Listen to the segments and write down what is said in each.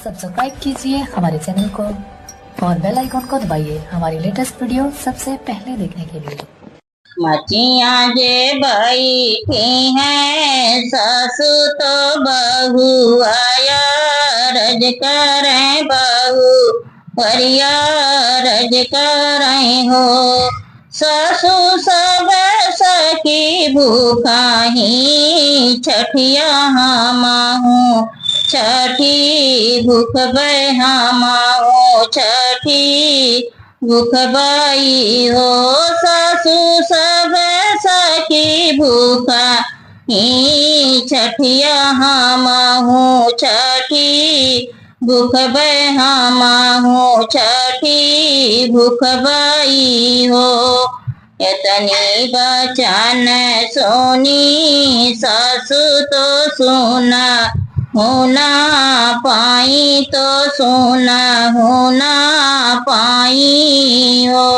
Subscribe कीजिए हमारे channel को और बेल आइकॉन को दबाइए हमारी लेटेस्ट वीडियो सबसे पहले देखने के लिए। मचिया जे बैठी हैं सासु तो बहू आया रज करें बहू वरिया रज करें हो। सासु सब सखी भूखा ही छठिया हमाहू छठी भूख बहामाओ छठी भूख बाई हो। सासु सब सखी भूखा ही छठिया हमाहू छठी भूख बहामाहू छठी भूख बाई हो। इतनी बचन सोनी सासु तो सुना होना पाई तो सोना होना पाई हो।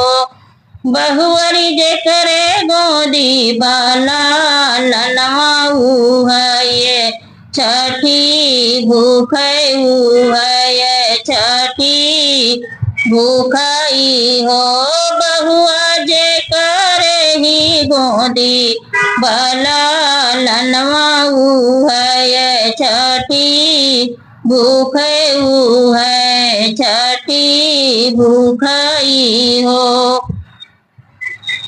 बहुअरी जे करे गोदी बाला लनवाऊ है ये छठी भूख है ये छठी भूखाई हो। बहुआ जे करे ही गोदी बाला लनवाऊ है ये छठी भूख है छठी भूखाई हो।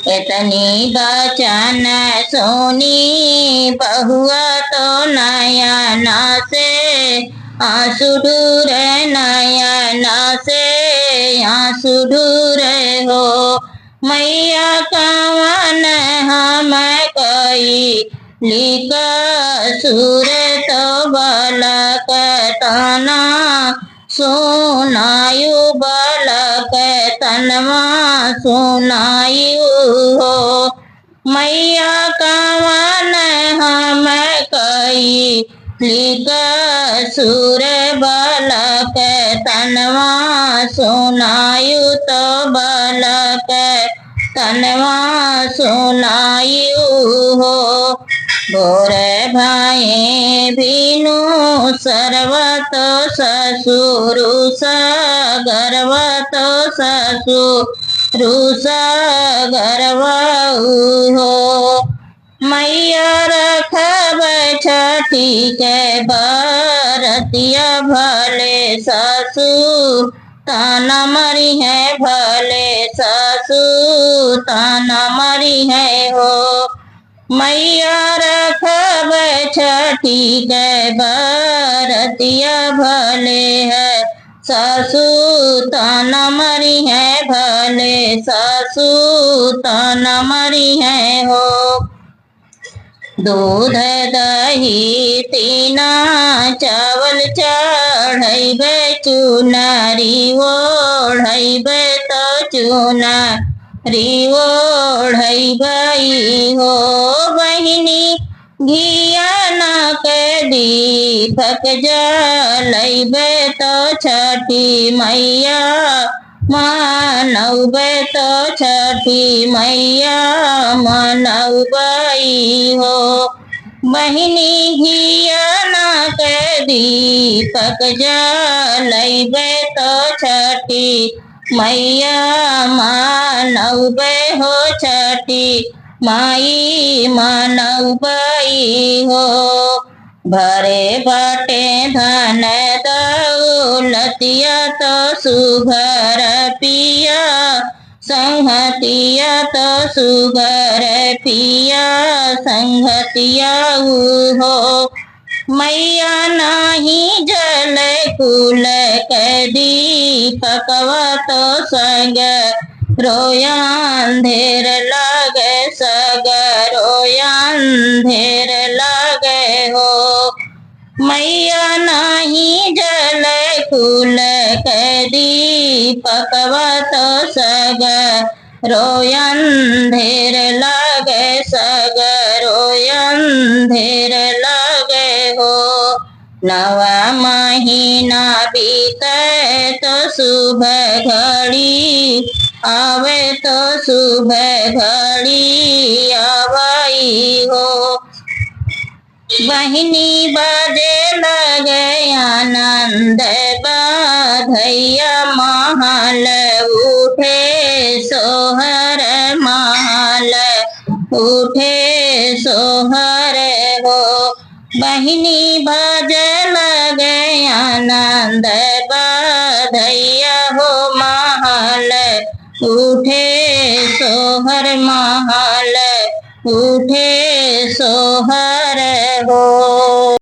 इतनी बचन सोनी बहुआ तो नयना से आंसू ढूर नयना से आंसू ढूर हो। मैया कवन हम कई लिका सुर तो बालक तना सुनायु बालक तनवा सुनायु हो। मैया कवन हम कई लिका सुर बालक तनवा सुनायु तो बालक तनवा सुनायु हो। भोर भाई भीनु सर्वत ससुर गर्वत ससुर गर्वाऊ हो। मैया रखब छठी के बरतिया भले सासु ताना मरी है भले सासु ताना मरी है हो। मैया रखब छठी के बरतिया भले है सासु ताना मरी है भले सासु ताना मरी है हो। दूध दही तीना चावल चढ़ैबे चुनरी ओढ़ैबे तो चुनरी ओढ़ैबई हो। बहिनी घिया न के दीपक जलैबे तो छठी मैया मनौबे तो छठी मैया मनौबई हो। बहिनी घिया न के दीपक जलैबे तो छठी मैया मनौबे हो छठी माई मनौबई हो। भरे बाटे धन दौलतिया तो सुघर पिया संहतिया तो सुघर पिया संहतिया हो। मैया नाही जल कुल के दीपकवा तो संग रोया अंधेर लागे सग रोया अंधेर लागे हो। मैया नाही जल कुल के दीपकवा तो सग रोया अंधेर लागे सग रोया अंधेर लागे हो। नवा महीना बीते तो सुबह घड़ी आवे तो सुबह घड़ी आवाई हो। बहिनी बाजे लगे आनंद बाधैया महल उठे सोहर महल उठे सोहर हो। बहिनी बाजे लगे आनंद बाधैया हो महल उठे सोहर महल उठे सोहर हो।